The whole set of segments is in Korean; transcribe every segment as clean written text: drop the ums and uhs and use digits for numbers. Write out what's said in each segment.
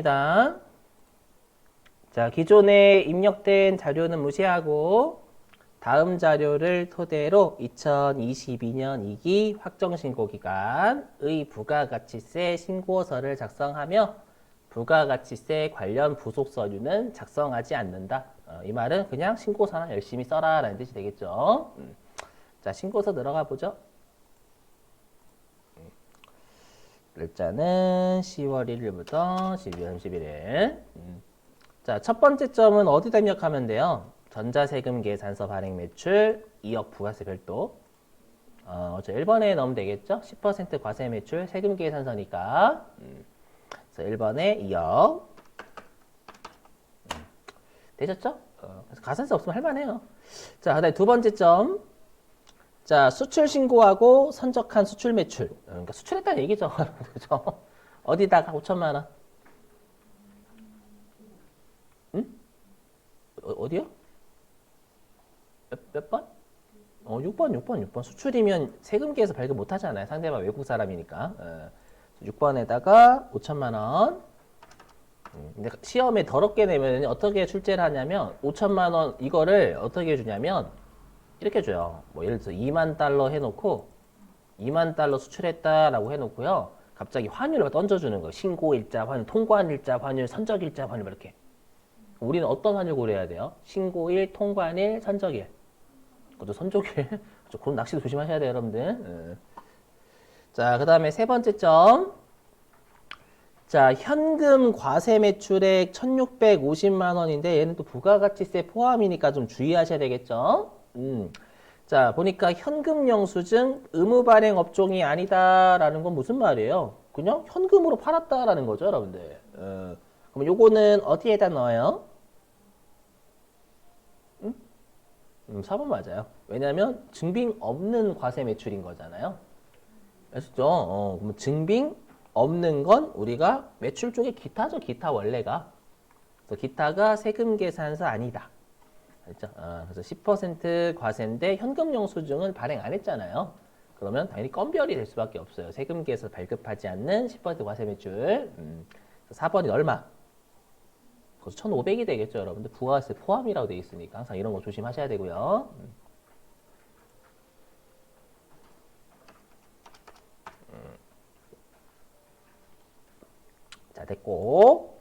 자, 기존에 입력된 자료는 무시하고 다음 자료를 토대로 2022년 2기 확정신고기간의 부가가치세 신고서를 작성하며 부가가치세 관련 부속 서류는 작성하지 않는다. 이 말은 그냥 신고서나 열심히 써라 라는 뜻이 되겠죠. 자, 신고서 들어가 보죠. 일자는 10월 1일부터 12월 31일. 자, 첫 번째 점은 어디다 입력하면 돼요? 전자세금 계산서 발행 매출 2억 부가세 별도. 저 1번에 넣으면 되겠죠? 10% 과세 매출 세금 계산서니까. 그래서 1번에 2억. 되셨죠? 그래서 가산세 없으면 할만해요. 자, 그다음에 두 번째 점. 자, 수출 신고하고 선적한 수출 매출. 그러니까 수출했다는 얘기죠. 그죠? 어디다가 5천만 원? 응? 어디요? 몇 번? 6번. 수출이면 세금계에서 발급 못 하잖아요. 상대방 외국 사람이니까. 6번에다가 5천만 원. 근데 시험에 더럽게 내면 어떻게 출제를 하냐면 5천만 원 이거를 어떻게 해주냐면 이렇게 줘요. 뭐 예를 들어서 2만 달러 해놓고 2만 달러 수출했다라고 해놓고요. 갑자기 환율을 던져주는 거예요. 신고일자 환율, 통관일자 환율, 선적일자 환율 이렇게. 우리는 어떤 환율 고려해야 돼요? 신고일, 통관일, 선적일. 그죠? 선적일. 그런 낚시도 조심하셔야 돼요, 여러분들. 자, 그 다음에 세 번째 점. 자, 현금 과세 매출액 1,650만 원인데 얘는 또 부가가치세 포함이니까 좀 주의하셔야 되겠죠? 자, 보니까 현금 영수증 의무 발행 업종이 아니다라는 건 무슨 말이에요? 그냥 현금으로 팔았다라는 거죠, 여러분들. 그럼 요거는 어디에다 넣어요? 4번 맞아요. 왜냐면 증빙 없는 과세 매출인 거잖아요. 아시죠? 그럼 증빙 없는 건 우리가 매출 쪽에 기타죠, 기타 원래가. 그래서 기타가 세금 계산서 아니다. 그렇죠? 그래서 10% 과세인데 현금 영수증은 발행 안 했잖아요. 그러면 당연히 건별이 될 수밖에 없어요. 세금계에서 발급하지 않는 10% 과세 매출. 4번이 얼마? 그래서 1,500이 되겠죠, 여러분들. 부가세 포함이라고 되어 있으니까 항상 이런 거 조심하셔야 되고요. 자, 됐고.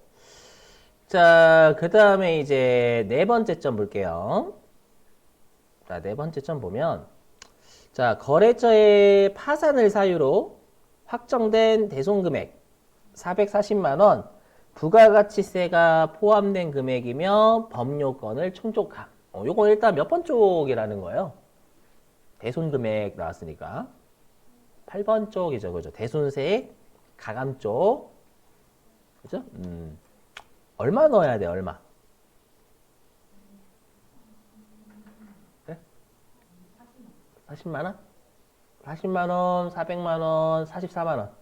자, 그 다음에 이제 네 번째 점 볼게요. 자, 네 번째 점 보면, 자, 거래처의 파산을 사유로 확정된 대손금액 440만 원, 부가가치세가 포함된 금액이며 법요건을 충족함. 요건 일단 몇 번 쪽이라는 거예요? 대손금액 나왔으니까. 8번 쪽이죠, 그죠? 대손세 가감 쪽. 그죠? 얼마 넣어야 돼, 얼마? 네? 40만 원? 40만 원, 400만 원, 44만 원.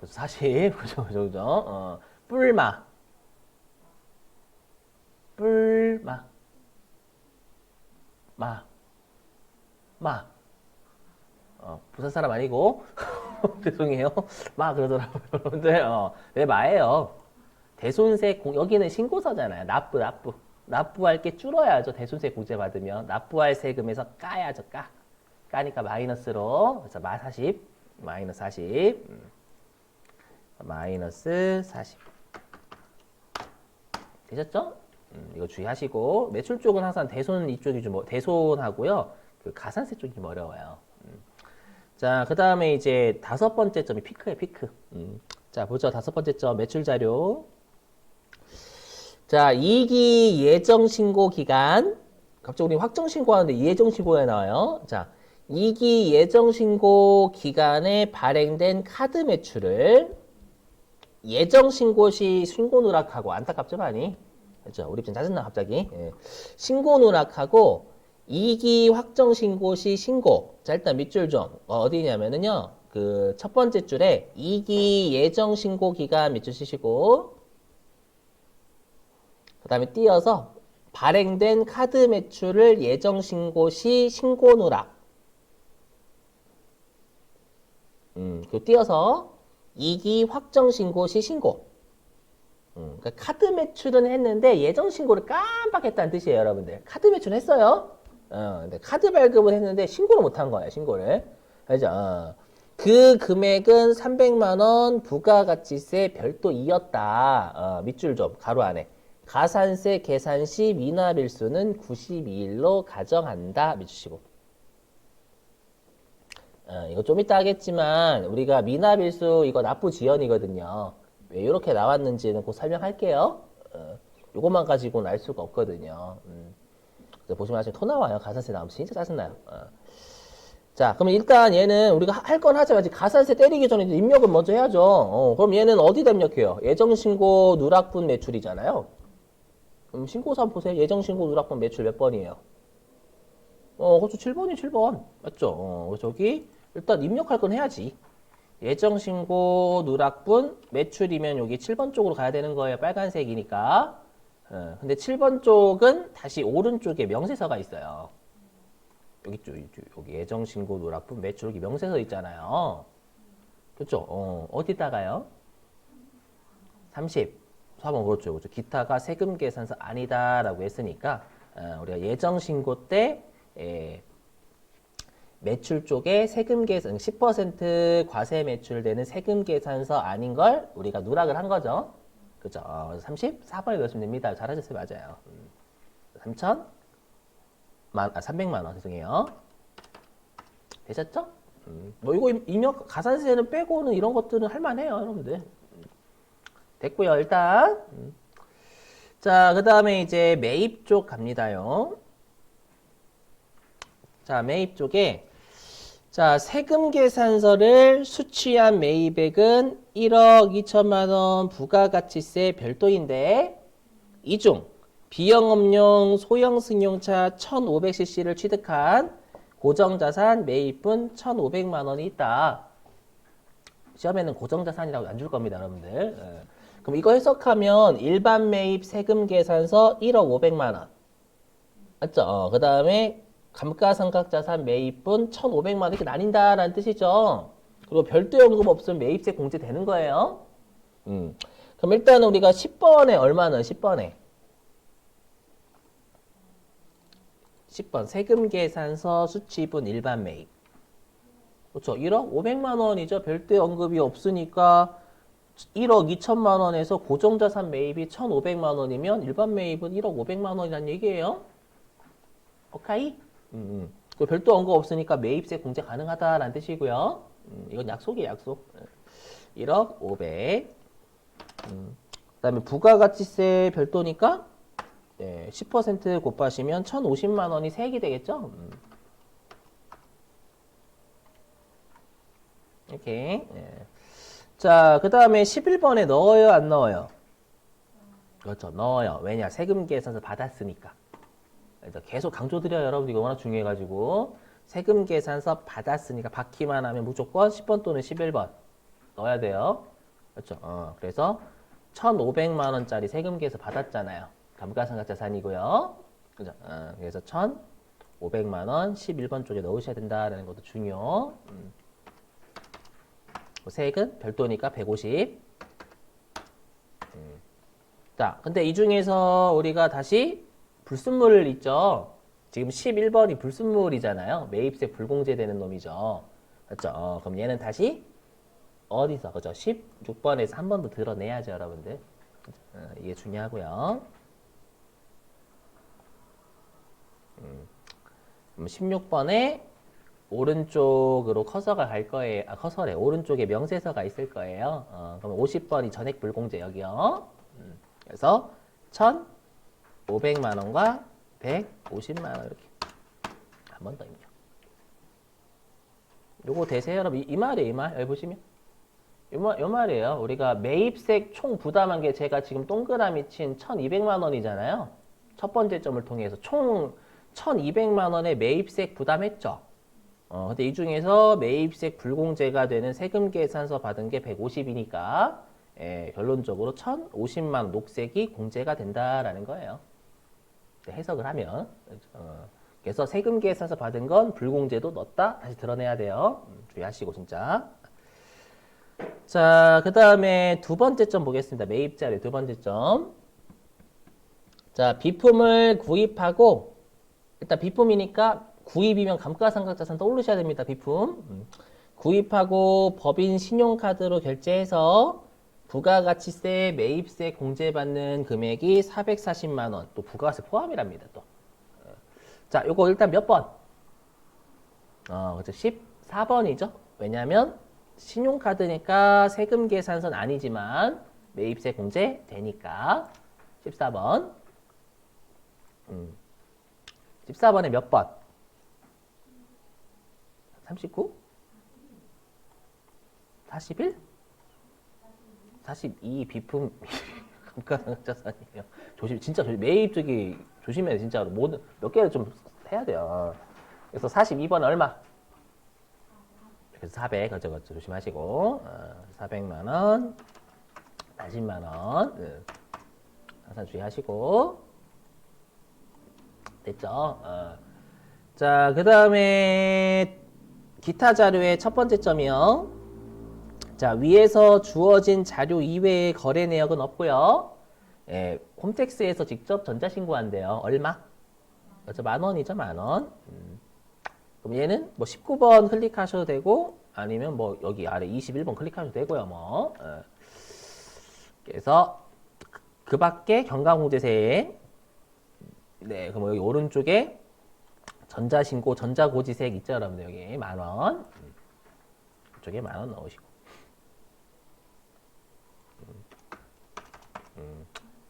그래서 40, 그죠. 뿔마. 뿔마. 마. 부산 사람 아니고. 죄송해요. 그러더라고요. 여러분들, 왜 마예요? 대손세, 여기는 신고서잖아요. 납부. 납부할 게 줄어야죠. 대손세 공제 받으면. 납부할 세금에서 까야죠, 까니까 마이너스로. 그래서 마 40, 마이너스 40. 마이너스 40. 되셨죠? 이거 주의하시고. 매출 쪽은 항상 대손 이쪽이 좀, 대손하고요. 그 가산세 쪽이 좀 어려워요. 자, 그 다음에 이제 다섯 번째 점이 피크예요, 피크. 자, 보죠. 다섯 번째 점, 매출 자료. 자, 2기 예정 신고 기간. 갑자기 우리 확정 신고하는데 예정 신고에 나와요. 자, 2기 예정 신고 기간에 발행된 카드 매출을 예정 신고 시 신고 누락하고 안타깝죠, 많이. 그렇죠? 우리 좀 짜증나 갑자기. 신고 누락하고 2기 확정 신고 시 신고. 자, 일단 밑줄 좀 어디냐면은요. 그 첫 번째 줄에 2기 예정 신고 기간 밑줄 치시고 그 다음에 띄어서 발행된 카드 매출을 예정 신고 시 신고 누락. 그 띄어서 2기 확정신고 시 신고. 그러니까 카드 매출은 했는데 예정 신고를 깜빡했다는 뜻이에요, 여러분들. 카드 매출 했어요. 근데 카드 발급을 했는데 신고를 못한 거예요, 신고를. 알죠? 그 금액은 300만 원 부가가치세 별도 이었다. 밑줄 좀 가로 안에. 가산세 계산 시 미납일수는 92일로 가정한다. 밑주시고. 이거 좀 이따 하겠지만 우리가 미납일수 이거 납부지연이거든요. 왜 이렇게 나왔는지는 곧 설명할게요. 요것만 가지고는 알 수가 없거든요. 보시면 아직 토 나와요. 가산세 나오면 진짜 짜증나요. 자, 그럼 일단 얘는 우리가 할 건 하자마자 가산세 때리기 전에 입력은 먼저 해야죠. 그럼 얘는 어디다 입력해요? 예정신고 누락분 매출이잖아요. 그럼 신고서 한번 보세요. 예정신고 누락분 매출 몇 번이에요? 그렇죠. 7번이 7번. 맞죠? 저기 일단 입력할 건 해야지. 예정신고 누락분 매출이면 여기 7번 쪽으로 가야 되는 거예요. 빨간색이니까. 근데 7번 쪽은 다시 오른쪽에 명세서가 있어요. 여기 있죠. 여기 예정신고 누락분 매출 여기 명세서 있잖아요. 그렇죠? 어디다가요? 34번 그렇죠. 그렇죠. 기타가 세금 계산서 아니다라고 했으니까 우리가 예정신고 때 매출 쪽에 세금 계산 10% 과세 매출되는 세금 계산서 아닌 걸 우리가 누락을 한 거죠. 그죠? 34번에 넣으시면 됩니다. 잘하셨어요. 맞아요. 300만 원 죄송해요. 되셨죠? 뭐 이거 입력 가산세는 빼고는 이런 것들은 할만해요, 여러분들. 됐고요, 일단. 자, 그 다음에 이제 매입 쪽 갑니다요. 자, 매입 쪽에 자, 세금 계산서를 수취한 매입액은 1억 2천만 원 부가가치세 별도인데 이 중 비영업용 소형 승용차 1,500cc를 취득한 고정자산 매입분 1,500만 원이 있다. 시험에는 고정자산이라고 안 줄 겁니다, 여러분들. 그럼 이거 해석하면 일반 매입 세금 계산서 1억 500만 원. 맞죠? 그 다음에 감가상각자산 매입분 1,500만 원 이렇게 나뉜다라는 뜻이죠. 그리고 별도 연금 없으면 매입세 공제되는 거예요. 그럼 일단은 우리가 10번에 얼마는 10번에 10번 세금 계산서 수취분 일반 매입. 그렇죠. 1억 500만 원이죠. 별도 연금이 없으니까 1억 2천만 원에서 고정자산 매입이 1,500만 원이면 일반 매입은 1억 500만 원이라는 얘기예요. 오케이? 그 별도 언급 없으니까 매입세 공제 가능하다라는 뜻이고요. 이건 약속이에요, 약속. 1억 500. 그다음에 부가가치세 별도니까 10% 곱하시면 1,050만 원이 세액이 되겠죠? 이렇게. 자, 그 다음에 11번에 넣어요, 안 넣어요? 그렇죠, 넣어요. 왜냐, 세금 계산서 받았으니까. 그래서 계속 강조드려요, 여러분. 이거 워낙 중요해가지고. 세금 계산서 받았으니까 받기만 하면 무조건 10번 또는 11번 넣어야 돼요. 그렇죠. 그래서 1,500만 원짜리 세금 계산서 받았잖아요. 감가상각자산이고요. 그죠? 그래서 1,500만 원 11번 쪽에 넣으셔야 된다라는 것도 중요. 세액은 별도니까 150. 자, 근데 이 중에서 우리가 다시 불순물 있죠? 지금 11번이 불순물이잖아요. 매입세 불공제되는 놈이죠. 그렇죠? 그럼 얘는 다시 어디서? 그죠? 16번에서 한 번 더 드러내야죠, 여러분들. 이게 중요하고요. 16번에 오른쪽으로 커서가 갈 거예요. 커서래. 오른쪽에 명세서가 있을 거예요. 그럼 50번이 전액 불공제 여기요. 그래서 1,500만 원과 150만 원 이렇게 한 번 더 입력. 요거 되세요, 여러분? 이 말이에요, 이 말. 여기 보시면. 요 말이에요. 우리가 매입세 총 부담한 게 제가 지금 동그라미 친 1,200만 원이잖아요. 첫 번째 점을 통해서 총 1,200만 원의 매입세 부담했죠. 근데 이 중에서 매입세 불공제가 되는 세금 계산서 받은 게 150이니까 결론적으로 1,050만 원 녹색이 공제가 된다라는 거예요. 해석을 하면. 그래서 세금 계산서 받은 건 불공제도 넣었다. 다시 드러내야 돼요. 주의하시고 진짜. 자, 그 다음에 두 번째 점 보겠습니다. 매입 자료 두 번째 점. 자, 비품을 구입하고, 일단 비품이니까 구입이면 감가상각자산 떠올리셔야 됩니다. 비품. 구입하고 법인 신용카드로 결제해서 부가가치세, 매입세 공제받는 금액이 440만 원. 또 부가세 포함이랍니다. 또. 자, 요거 일단 몇 번? 그렇죠. 14번이죠. 왜냐면 신용카드니까 세금 계산서는 아니지만 매입세 공제 되니까 14번. 14번에 몇 번? 39? 41? 42 비품 감가상각자산이에요. 진짜 매입 저기 조심해야 돼, 진짜로. 몇 개를 좀 해야 돼요. 그래서 42번 얼마? 그래서 400, 그렇죠. 조심하시고. 400만 원, 40만 원. 항상 주의하시고. 됐죠? 자, 그 다음에 기타 자료의 첫 번째 점이요. 자, 위에서 주어진 자료 이외의 거래 내역은 없고요. 예, 홈택스에서 직접 전자신고한대요. 얼마? 그렇죠? 10,000원이죠, 10,000원. 그럼 얘는 뭐 19번 클릭하셔도 되고, 아니면 뭐 여기 아래 21번 클릭하셔도 되고요, 뭐. 그래서 그 밖에 경감공제세. 네, 그럼 여기 오른쪽에 전자신고, 전자고지세액 있죠, 여러분들. 여기 10,000원. 이쪽에 10,000원 넣으시고.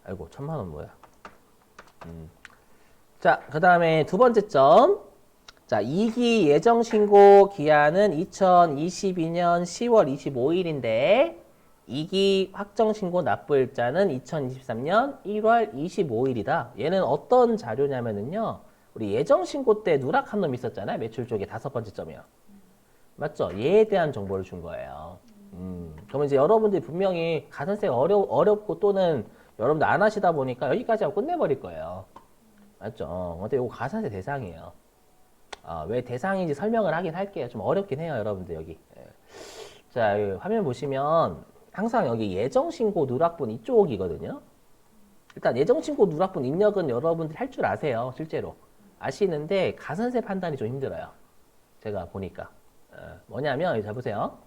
아이고, 1,000,000원 뭐야. 자, 그 다음에 두 번째 점. 자, 2기 예정신고 기한은 2022년 10월 25일인데, 2기 확정신고 납부일자는 2023년 1월 25일이다. 얘는 어떤 자료냐면은요, 우리 예정신고 때 누락한 놈 있었잖아요. 매출 쪽에 다섯 번째 점이요. 맞죠? 얘에 대한 정보를 준 거예요. 그러면 이제 여러분들이 분명히 가산세가 어렵고 또는 여러분들 안 하시다 보니까 여기까지 하고 끝내버릴 거예요. 맞죠? 근데 이거 가산세 대상이에요. 왜 대상인지 설명을 하긴 할게요. 좀 어렵긴 해요, 여러분들 여기. 자, 여기 화면 보시면 항상 여기 예정신고 누락분 이쪽이거든요. 일단 예정신고 누락분 입력은 여러분들 할 줄 아세요, 실제로. 아시는데 가산세 판단이 좀 힘들어요. 제가 보니까. 뭐냐면, 자, 보세요.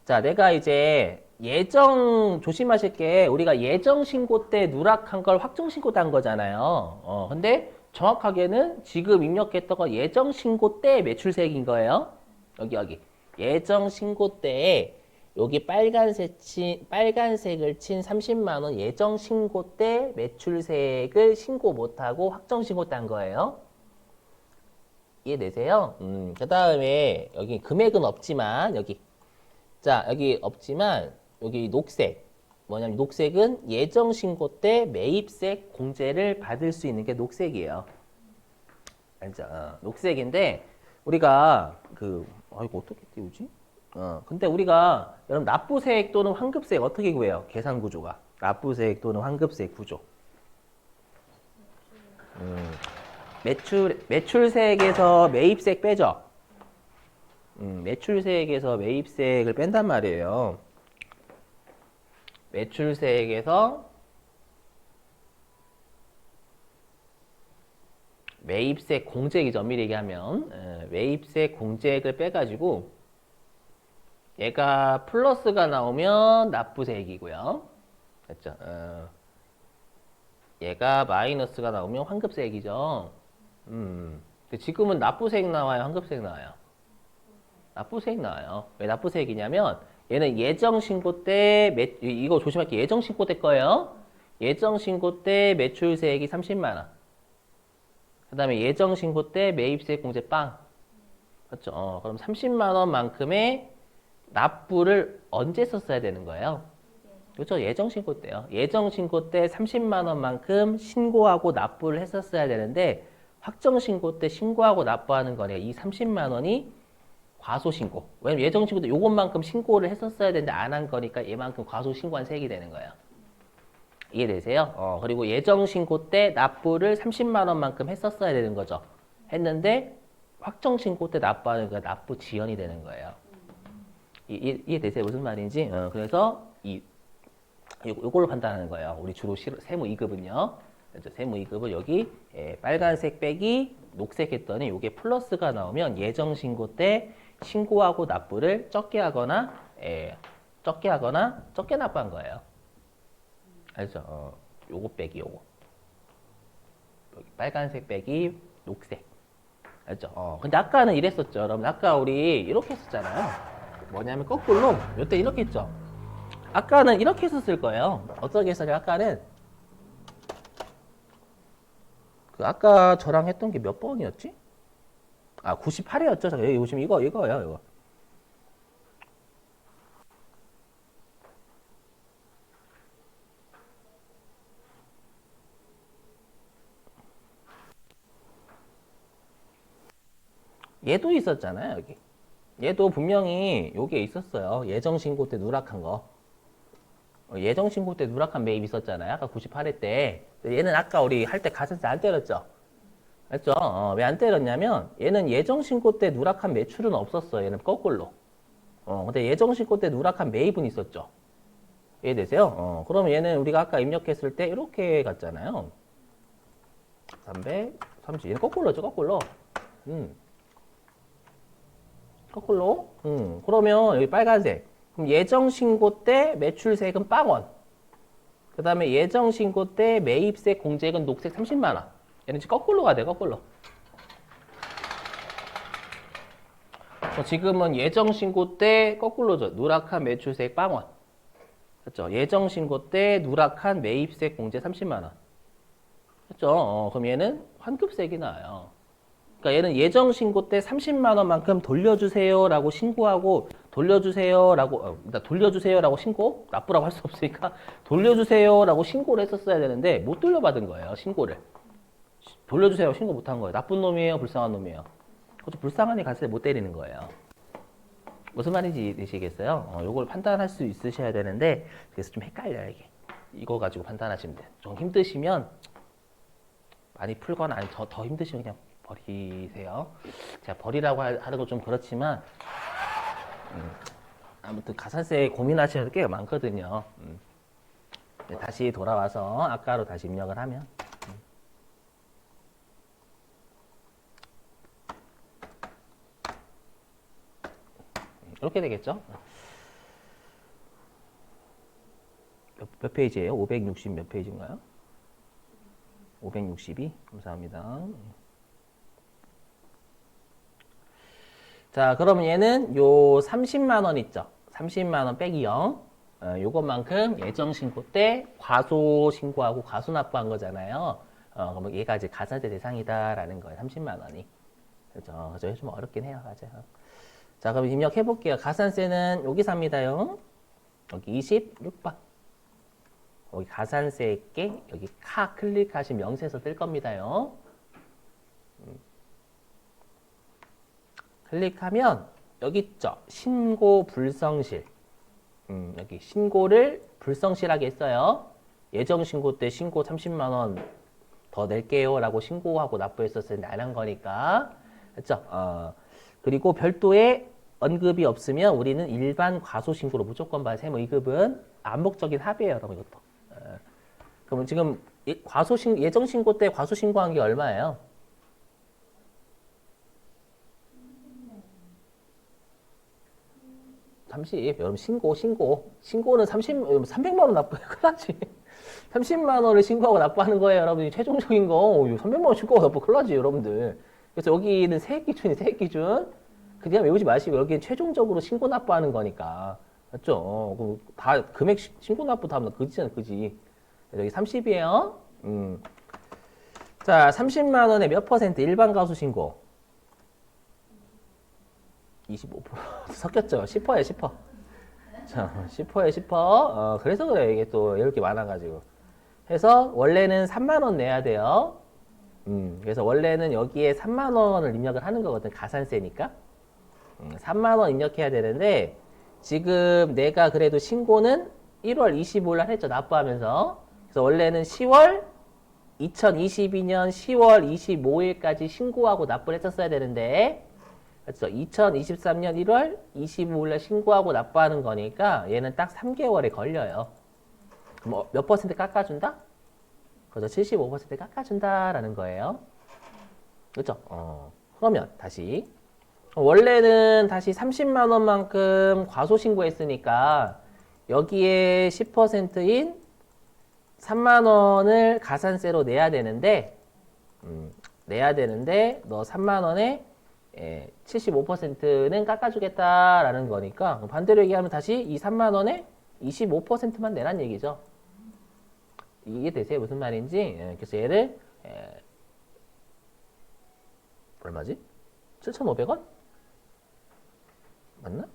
자, 내가 이제 조심하실 게 우리가 예정신고 때 누락한 걸 확정신고 때 한 거잖아요. 근데 정확하게는 지금 입력했던 거 예정신고 때 매출세액인 거예요. 여기. 예정신고 때에 여기 빨간색을 친 30만 원 예정신고 때 매출세액을 신고 못하고 확정신고 때 한 거예요. 이해되세요? 그 다음에 여기 금액은 없지만 여기 없지만 여기 녹색 뭐냐면 녹색은 예정신고 때 매입세 공제를 받을 수 있는 게 녹색이에요. 알죠? 녹색인데 우리가 이거 어떻게 띄우지? 근데 우리가 여러분 납부세액 또는 환급세액 어떻게 구해요? 계산 구조가 납부세액 또는 환급세액 구조. 매출세액에서 매입세액 빼죠. 매출세액에서 매입세액을 뺀단 말이에요. 매출세액에서 매입세 공제액이죠. 엄밀히 얘기하면 매입세 공제액을 빼가지고 얘가 플러스가 나오면 납부세액이고요. 됐죠? 얘가 마이너스가 나오면 환급세액이죠. 근데 지금은 납부세액 나와요? 환급세액 나와요? 납부세액 나와요. 왜 납부세액이냐면 얘는 예정신고 때 이거 조심할게요. 예정신고 때 거예요. 예정신고 때 매출세액이 30만 원. 그 다음에 예정신고 때 매입세액 공제 빵. 그렇죠? 그럼 30만 원만큼의 납부를 언제 썼어야 되는 거예요? 그렇죠? 예정신고 때요. 예정신고 때 30만 원만큼 신고하고 납부를 했었어야 되는데 확정신고 때 신고하고 납부하는 거네요. 이 30만 원이 과소신고. 왜냐면 예정신고 때 요것만큼 신고를 했었어야 되는데 안 한 거니까 얘만큼 과소신고한 세액이 되는 거예요. 이해되세요? 그리고 예정신고 때 납부를 30만 원만큼 했었어야 되는 거죠. 했는데 확정신고 때 납부하는 거 납부 지연이 되는 거예요. 이해되세요? 무슨 말인지? 그래서 요걸로 판단하는 거예요. 우리 주로 세무 2급은요. 세무 2급은 여기 빨간색 빼기 녹색 했더니 이게 플러스가 나오면 예정 신고 때 신고하고 납부를 적게 하거나 적게 납부한 거예요. 알죠? 요거 빼기 요거. 여기 빨간색 빼기 녹색. 알죠? 근데 아까는 이랬었죠. 여러분 아까 우리 이렇게 했었잖아요. 뭐냐면 거꾸로 요때 이렇게 했죠. 아까는 이렇게 했었을 거예요. 어떻게 했었냐? 아까는 아까 저랑 했던 게 몇 번이었지? 98이었죠. 여기 보시면 이거예요, 이거. 얘도 있었잖아요, 여기. 얘도 분명히 요게 있었어요. 예정 신고 때 누락한 거. 예정 신고 때 누락한 매입 있었잖아요. 아까 98회 때. 얘는 아까 우리 할 때 가산세 안 때렸죠? 맞죠? 왜 안 때렸냐면 얘는 예정 신고 때 누락한 매출은 없었어요. 얘는 거꾸로. 근데 예정 신고 때 누락한 매입은 있었죠. 이해되세요? 그러면 얘는 우리가 아까 입력했을 때 이렇게 갔잖아요. 330. 얘는 거꾸로죠, 거꾸로. 거꾸로. 그러면 여기 빨간색. 그럼 예정 신고 때 매출세금 빵원. 그 다음에 예정 신고 때 매입세 공제금 녹색 30만 원. 얘는 지금 거꾸로 가야 돼, 거꾸로. 지금은 예정 신고 때 거꾸로죠. 누락한 매출세 빵원. 그렇죠? 예정 신고 때 누락한 매입세 공제 30만 원. 그렇죠? 그럼 얘는 환급세액이 나와요. 그러니까 얘는 예정 신고 때 30만 원만큼 돌려주세요라고 신고하고 돌려주세요라고 일단 돌려주세요라고 신고 납부라고 할 수 없으니까 돌려주세요라고 신고를 했었어야 되는데 못 돌려받은 거예요. 신고를 돌려주세요 신고 못한 거예요. 나쁜 놈이에요, 불쌍한 놈이에요. 그것도 불쌍하니 가서 못 때리는 거예요. 무슨 말인지 되시겠어요? 요걸 판단할 수 있으셔야 되는데 그래서 좀 헷갈려요 이게. 이거 가지고 판단하시면 돼요. 좀 힘드시면 많이 풀거나 아니 더 힘드시면 그냥 버리세요. 제가 버리라고 하는 건 좀 그렇지만 아무튼 가산세 고민하시는 게 꽤 많거든요. 다시 돌아와서 아까로 다시 입력을 하면 이렇게 되겠죠. 몇 페이지예요? 560 몇 페이지인가요? 562? 감사합니다. 자, 그러면 얘는 요 30만 원 있죠? 30만 원 빼기 0. 요것만큼 예정 신고 때 과소 신고하고 과소 납부한 거잖아요. 그럼 얘가 이제 가산세 대상이다라는 거예요. 30만 원이. 그죠? 그죠? 좀 어렵긴 해요. 맞아요. 자, 그럼 입력해 볼게요. 가산세는 여기 삽니다요. 여기 26번. 여기 가산세액계 여기 카 클릭하시면 명세서 뜰 겁니다요. 클릭하면 여기 있죠. 신고 불성실. 여기 신고를 불성실하게 했어요. 예정 신고 때 신고 30만 원 더 낼게요 라고 신고하고 납부했었을 때 안 한 거니까. 그렇죠? 그리고 별도의 언급이 없으면 우리는 일반 과소신고로 무조건 봐요. 세무 2급은 암묵적인 합의예요, 여러분 이것도. 그러면 지금 예정 신고 때 과소 신고한 게 얼마예요? 30. 여러분 신고는 300만 원 납부해. 큰일 나지. 30만 원을 신고하고 납부하는 거예요, 여러분이. 최종적인 거 300만 원 신고하고 납부 큰일 나지, 여러분들. 그래서 여기는 세액 기준이 세액 기준. 그냥 외우지 마시고 여기는 최종적으로 신고 납부하는 거니까. 맞죠? 그럼 다 금액 신고 납부 다 하면 그지잖아, 그지. 여기 30이에요. 자, 30만 원에 몇 퍼센트 일반 가수 신고? 25% 섞였죠. 10%에 10%. 자, 10%에 10%. 그래서 그래. 이게 또 이렇게 많아가지고. 해서 원래는 3만 원 내야 돼요. 그래서 원래는 여기에 3만 원을 입력을 하는 거거든. 가산세니까. 3만 원 입력해야 되는데 지금 내가 그래도 신고는 1월 25일 날 했죠. 납부하면서. 그래서 원래는 2022년 10월 25일까지 신고하고 납부를 했었어야 되는데 그렇죠? 2023년 1월 25일에 신고하고 납부하는 거니까 얘는 딱 3개월에 걸려요. 그럼 몇 퍼센트 깎아준다? 그렇죠. 75% 깎아준다라는 거예요. 그렇죠? 그러면 다시 원래는 다시 30만 원만큼 과소신고했으니까 여기에 10%인 3만 원을 가산세로 내야 되는데 너 3만 원에 75%는 깎아주겠다라는 거니까 반대로 얘기하면 다시 이 3만 원에 25%만 내란 얘기죠. 이해되세요? 무슨 말인지? 그래서 얘를 얼마지? 7,500원? 맞나?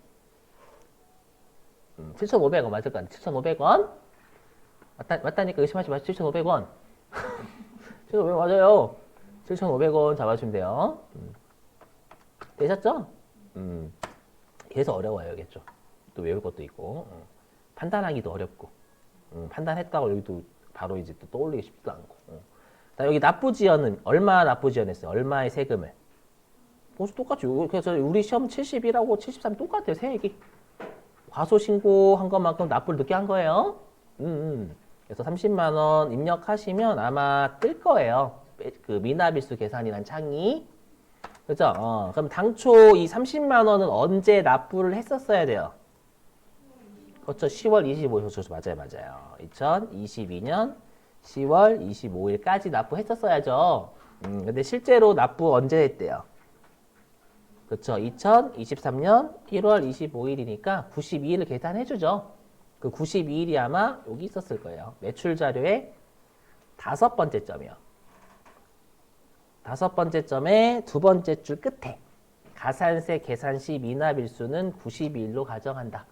7,500원 맞을 거 아니야. 7,500원? 맞다니까 의심하지 마시고 7,500원. 7,500원 맞아요. 7,500원 잡아주면 돼요. 되셨죠? 그래서 어려워요, 이겠죠. 또 외울 것도 있고. 판단하기도 어렵고. 판단했다고 여기도 바로 이제 또 떠올리기 쉽지도 않고. 자, 여기 납부 지연은 얼마 납부 지연했어요? 얼마의 세금을? 똑같죠. 그래서 우리 시험 71하고 73 똑같아요. 세 얘기. 과소 신고한 것만큼 납부를 늦게 한 거예요. 그래서 30만 원 입력하시면 아마 뜰 거예요. 그 미납일수 계산이란 창이. 그죠? 그럼 당초 이 30만 원은 언제 납부를 했었어야 돼요? 그렇죠. 10월 25일. 맞아요. 2022년 10월 25일까지 납부했었어야죠. 근데 실제로 납부 언제 했대요? 그렇죠. 2023년 1월 25일이니까 92일을 계산해주죠. 그 92일이 아마 여기 있었을 거예요. 매출 자료의 5번째 점이요. 5번째 점의 2번째 줄 끝에 가산세 계산 시 미납일수는 92일로 가정한다.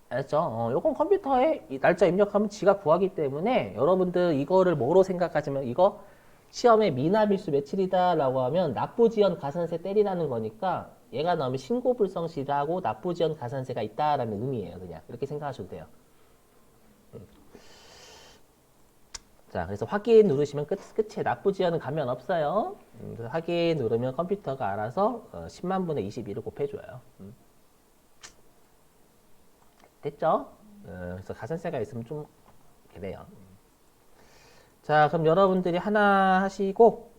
알았죠? 요건 컴퓨터에 이 날짜 입력하면 지가 구하기 때문에 여러분들 이거를 뭐로 생각하시면 이거 시험에 미납일수 며칠이다 라고 하면 납부지연 가산세 때리라는 거니까 얘가 나오면 신고불성시라고 납부지연 가산세가 있다라는 의미예요. 그냥 이렇게 생각하셔도 돼요. 자, 그래서 확인 누르시면 끝에 납부지연은 가면 없어요. 그래서 확인 누르면 컴퓨터가 알아서 10만 분의 22를 곱해줘요. 됐죠? 그래서 가산세가 있으면 좀 그래요. 자, 그럼 여러분들이 하나 하시고